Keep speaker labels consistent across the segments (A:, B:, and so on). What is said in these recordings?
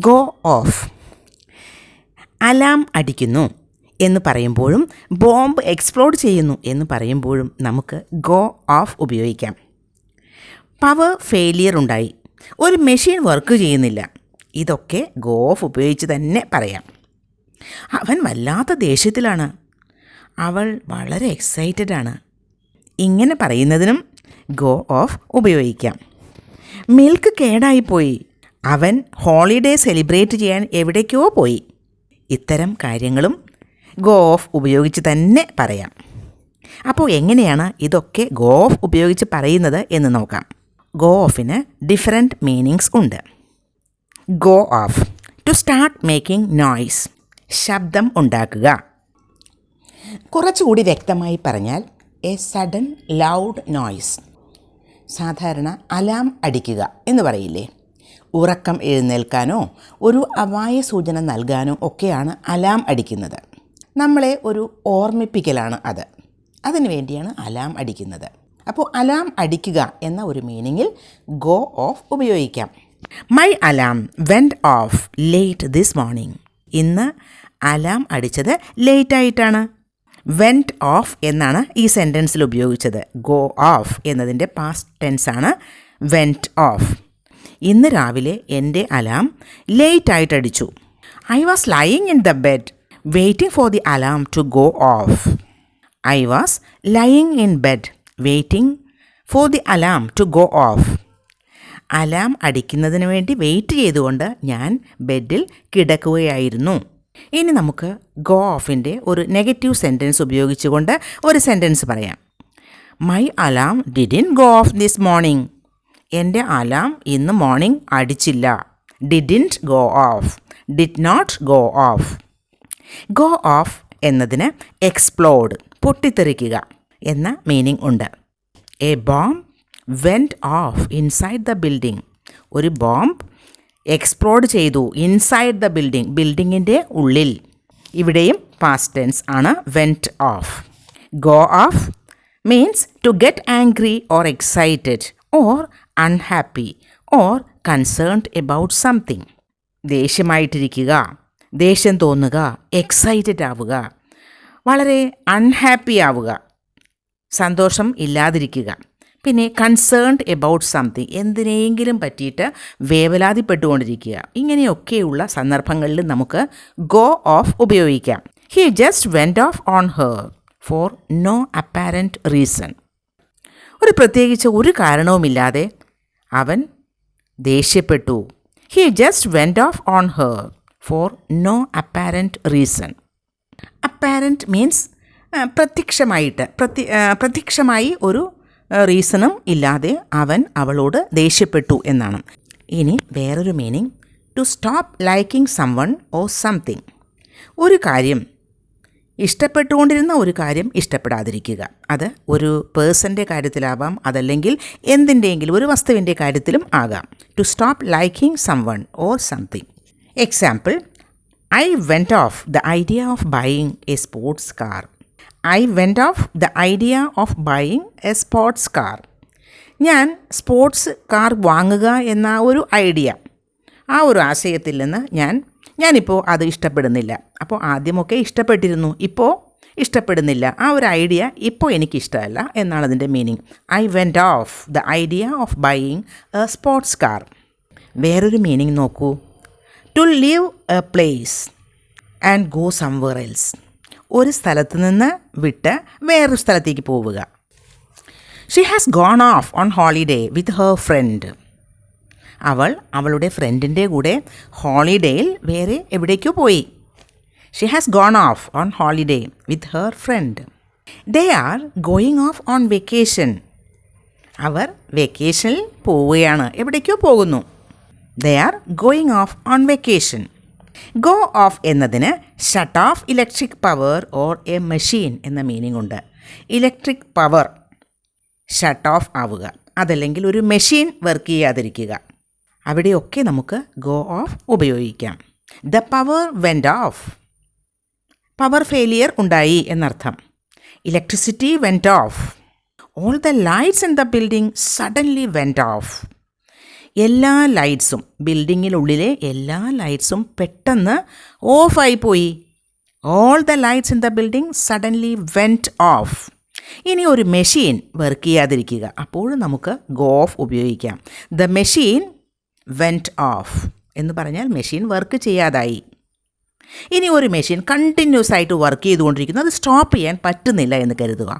A: Go off. Alarm അടിക്കുന്നു എന്ന് പറയുമ്പോഴും ബോംബ് എക്സ്പ്ലോഡ് ചെയ്യുന്നു എന്ന് പറയുമ്പോഴും നമുക്ക് ഗോ ഓഫ് ഉപയോഗിക്കാം. പവർ ഫെയിലിയർ ഉണ്ടായി, ഒരു മെഷീൻ വർക്ക് ചെയ്യുന്നില്ല. ഇതൊക്കെ ഗോ ഓഫ് ഉപയോഗിച്ച് തന്നെ പറയാം. അവൻ വല്ലാത്ത ദേഷ്യത്തിലാണ്, അവൾ വളരെ എക്സൈറ്റഡ് ആണ്. ഇങ്ങനെ പറയുന്നതിനും ഗോ ഓഫ് ഉപയോഗിക്കാം. മിൽക്ക് കേടായിപ്പോയി, അവൻ ഹോളിഡേ സെലിബ്രേറ്റ് ചെയ്യാൻ എവിടേക്കോ പോയി. ഇത്തരം കാര്യങ്ങളും ഗോ ഓഫ് ഉപയോഗിച്ച് തന്നെ പറയാം. അപ്പോൾ എങ്ങനെയാണ് ഇതൊക്കെ ഗോ ഓഫ് ഉപയോഗിച്ച് പറയുന്നത് എന്ന് നോക്കാം. ഗോ ഓഫിന് ഡിഫറെൻറ്റ് മീനിങ്സ് ഉണ്ട്. Go off, to start making noise, ശബ്ദം ഉണ്ടാക്കുക. കുറച്ചുകൂടി വ്യക്തമായി പറഞ്ഞാൽ എ സഡൻ ലൗഡ് നോയ്സ്. സാധാരണ അലാം അടിക്കുക എന്ന് പറയില്ലേ? ഉറക്കം എഴുന്നേൽക്കാനോ ഒരു അപായ സൂചന നൽകാനോ ഒക്കെയാണ് അലാം അടിക്കുന്നത്. നമ്മളെ ഒരു ഓർമ്മിപ്പിക്കലാണ് അത്. അതിനു വേണ്ടിയാണ് അലാം അടിക്കുന്നത്. അപ്പോൾ അലാം അടിക്കുക എന്ന ഒരു മീനിങ്ങിൽ ഗോ ഓഫ് ഉപയോഗിക്കാം. My alarm went off late this morning. ഇന്ന് അലാം അടിച്ചത് ലേറ്റായിട്ടാണ്. വെൻറ്റ് ഓഫ് എന്നാണ് ഈ സെൻറ്റൻസിൽ ഉപയോഗിച്ചത്. ഗോ ഓഫ് എന്നതിൻ്റെ പാസ്റ്റ് ടെൻസാണ് വെൻറ്റ് ഓഫ്. ഇന്ന് രാവിലെ എൻ്റെ അലാം ലേറ്റായിട്ട് അടിച്ചു. I was lying in the bed waiting for the alarm to go off. I was lying in bed waiting for the alarm to go off. Alarm അടിക്കുന്നതിന് വേണ്ടി wait ചെയ്തുകൊണ്ട് ഞാൻ ബെഡിൽ കിടക്കുകയായിരുന്നു. ഇനി നമുക്ക് ഗോ ഓഫിൻ്റെ ഒരു നെഗറ്റീവ് സെൻറ്റൻസ് ഉപയോഗിച്ചുകൊണ്ട് ഒരു സെൻറ്റൻസ് പറയാം. My alarm didn't go off this morning. എൻ്റെ അലാം ഇന്ന് മോർണിംഗ് അടിച്ചില്ല. Didn't go off, did not go off. Go off എന്നതിന് എക്സ്പ്ലോഡ്, പൊട്ടിത്തെറിക്കുക എന്ന മീനിങ് ഉണ്ട്. A bomb went off inside the building. ഒരു ബോംബ് എക്സ്പ്ലോഡ് ചെയ്തു ഇൻസൈഡ് ദ ബിൽഡിംഗ്, ബിൽഡിങ്ങിൻ്റെ ഉള്ളിൽ. ഇവിടെയും പാസ്റ്റ് ടെൻസ് ആണ് went off. Go off means to get angry or excited or unhappy or concerned about something. ദേഷ്യമായിട്ടിരിക്കുക, ദേഷ്യം തോന്നുക, എക്സൈറ്റഡ് ആവുക, വളരെ അൺഹാപ്പി ആവുക, സന്തോഷം ഇല്ലാതിരിക്കുക. പിന്നെ കൺസേൺഡ് എബൌട്ട് സംതിങ്, എന്തിനെങ്കിലും പറ്റിയിട്ട് വേവലാതിപ്പെട്ടുകൊണ്ടിരിക്കുക. ഇങ്ങനെയൊക്കെയുള്ള സന്ദർഭങ്ങളിൽ നമുക്ക് ഗോ ഓഫ് ഉപയോഗിക്കാം. He just went off on her for no apparent reason. പ്രത്യേകിച്ച് ഒരു കാരണവുമില്ലാതെ അവൻ ദേഷ്യപ്പെട്ടു. He just went off on her for no apparent reason. Apparent means പ്രത്യക്ഷമായി ഒരു റീസണും ഇല്ലാതെ അവൻ അവളോട് ദേഷ്യപ്പെട്ടു എന്നാണ്. ഇനി വേറൊരു meaning, to stop liking someone or something. ഒരു കാര്യം ഇഷ്ടപ്പെട്ടുകൊണ്ടിരുന്ന ഒരു കാര്യം ഇഷ്ടപ്പെടാതിരിക്കുക. അത് ഒരു പേഴ്സൻ്റെ കാര്യത്തിലാവാം, അതല്ലെങ്കിൽ എന്തിൻ്റെയെങ്കിലും ഒരു വസ്തുവിൻ്റെ കാര്യത്തിലും ആകാം. To stop liking someone or something. Example, I went off the idea of buying a sports car. I went off the idea of buying a sports car. ഞാൻ സ്പോർട്സ് കാർ വാങ്ങുക എന്ന ഒരു ഐഡിയ, ആ ഒരു ആശയത്തിൽ നിന്ന് ഞാനിപ്പോൾ അത് ഇഷ്ടപ്പെടുന്നില്ല. അപ്പോൾ ആദ്യമൊക്കെ ഇഷ്ടപ്പെട്ടിരുന്നു, ഇപ്പോൾ ഇഷ്ടപ്പെടുന്നില്ല. ആ ഒരു ഐഡിയ ഇപ്പോൾ എനിക്കിഷ്ടമല്ല എന്നാണ് അതിൻ്റെ meaning. I went off the idea of buying a sports car. വേറൊരു മീനിങ് നോക്കൂ, to leave A place and go somewhere else. ഒരു സ്ഥലത്ത് നിന്ന് വിട്ട് വേറൊരു സ്ഥലത്തേക്ക് പോവുക. She has gone of on holiday with her front. അവൾ അവളുടെ ഫ്രണ്ടിൻ്റെ കൂടെ ഹോളിഡേയിൽ വേറെ എവിടേക്കോ പോയി. She has gone of on holiday with her front. They are going off on vacation. അവർ വെക്കേഷനിൽ പോവുകയാണ്, എവിടേക്കോ പോകുന്നു. ദേ are going off on vacation. Go off എന്നതിന് shut off electric power or a machine എന്ന മീനിങ് ഉണ്ട്. ഇലക്ട്രിക് പവർ ഷട്ട് ഓഫ് ആവുക, അതല്ലെങ്കിൽ ഒരു മെഷീൻ വർക്ക് ചെയ്യാതിരിക്കുക. അവിടെയൊക്കെ നമുക്ക് ഗോ ഓഫ് ഉപയോഗിക്കാം. The power went off, power failure ഉണ്ടായി എന്നർത്ഥം. Electricity went off. All the lights in the building suddenly went off. എല്ലാ ലൈറ്റ്സും, ബിൽഡിങ്ങിനുള്ളിലെ എല്ലാ ലൈറ്റ്സും പെട്ടെന്ന് ഓഫായിപ്പോയി. All the lights in the building suddenly went of. ഇനി ഒരു മെഷീൻ വർക്ക് ചെയ്യാതിരിക്കുക, അപ്പോഴും നമുക്ക് ഗോ ഓഫ് ഉപയോഗിക്കാം. ദ മെഷീൻ വെൻറ്റ് ഓഫ് എന്ന് പറഞ്ഞാൽ മെഷീൻ വർക്ക് ചെയ്യാതായി. ഇനി ഒരു മെഷീൻ കണ്ടിന്യൂസ് ആയിട്ട് വർക്ക് ചെയ്തുകൊണ്ടിരിക്കുന്നു, അത് സ്റ്റോപ്പ് ചെയ്യാൻ പറ്റുന്നില്ല എന്ന് കരുതുക.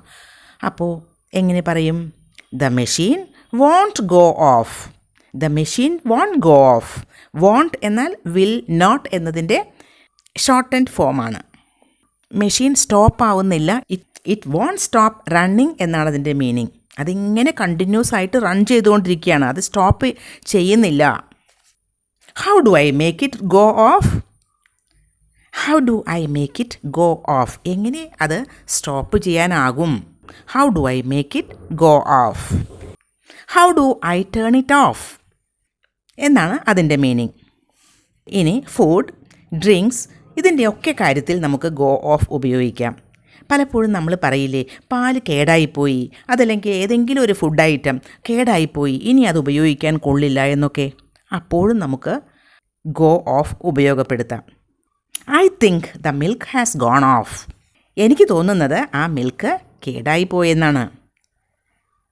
A: അപ്പോൾ എങ്ങനെ പറയും? The machine won't go off. The machine won't go off. Won't എന്നാൽ വിൽ നോട്ട് എന്നതിൻ്റെ ഷോർട്ട് ആൻഡ് ഫോമാണ്. മെഷീൻ സ്റ്റോപ്പ് ആവുന്നില്ല, ഇറ്റ് വോണ്ട് സ്റ്റോപ്പ് റണ്ണിങ് എന്നാണ് അതിൻ്റെ മീനിങ്. അതിങ്ങനെ കണ്ടിന്യൂസ് ആയിട്ട് റൺ ചെയ്തുകൊണ്ടിരിക്കുകയാണ്, അത് സ്റ്റോപ്പ് ചെയ്യുന്നില്ല. How do I make it go of? How do I make it go of? എങ്ങനെ അത് സ്റ്റോപ്പ് ചെയ്യാനാകും? How do I make it go of? How do I turn it off എന്നാണ് അതിൻ്റെ meaning. ഇനി food, drinks ഇതിൻ്റെയൊക്കെ കാര്യത്തിൽ നമുക്ക് go off ഉപയോഗിക്കാം. പലപ്പോഴും നമ്മൾ പറയില്ലേ, പാല് കേടായിപ്പോയി, അതല്ലെങ്കിൽ ഏതെങ്കിലും ഒരു ഫുഡ് ഐറ്റം കേടായിപ്പോയി, ഇനി അത് ഉപയോഗിക്കാൻ കൊള്ളില്ല എന്നൊക്കെ. അപ്പോഴും നമുക്ക് ഗോ ഓഫ് ഉപയോഗപ്പെടുത്താം. I think the milk has gone off. എനിക്ക് തോന്നുന്നത് ആ മിൽക്ക് കേടായിപ്പോയെന്നാണ്.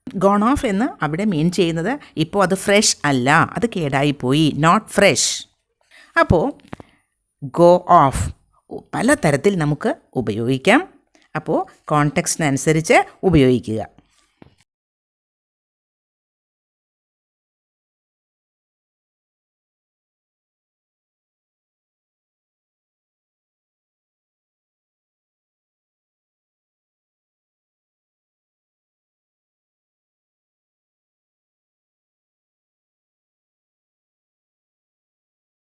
A: ഗോൺ ഓഫ് എന്ന് അവിടെ മീൻ ചെയ്യുന്നത് ഇപ്പോൾ അത് ഫ്രഷ് അല്ല, അത് കേടായിപ്പോയി, നോട്ട് ഫ്രഷ്. അപ്പോൾ ഗോ ഓഫ് പലതരത്തിൽ നമുക്ക് ഉപയോഗിക്കാം. അപ്പോൾ കോണ്ടെക്സ്റ്റിനനുസരിച്ച് ഉപയോഗിക്കുക.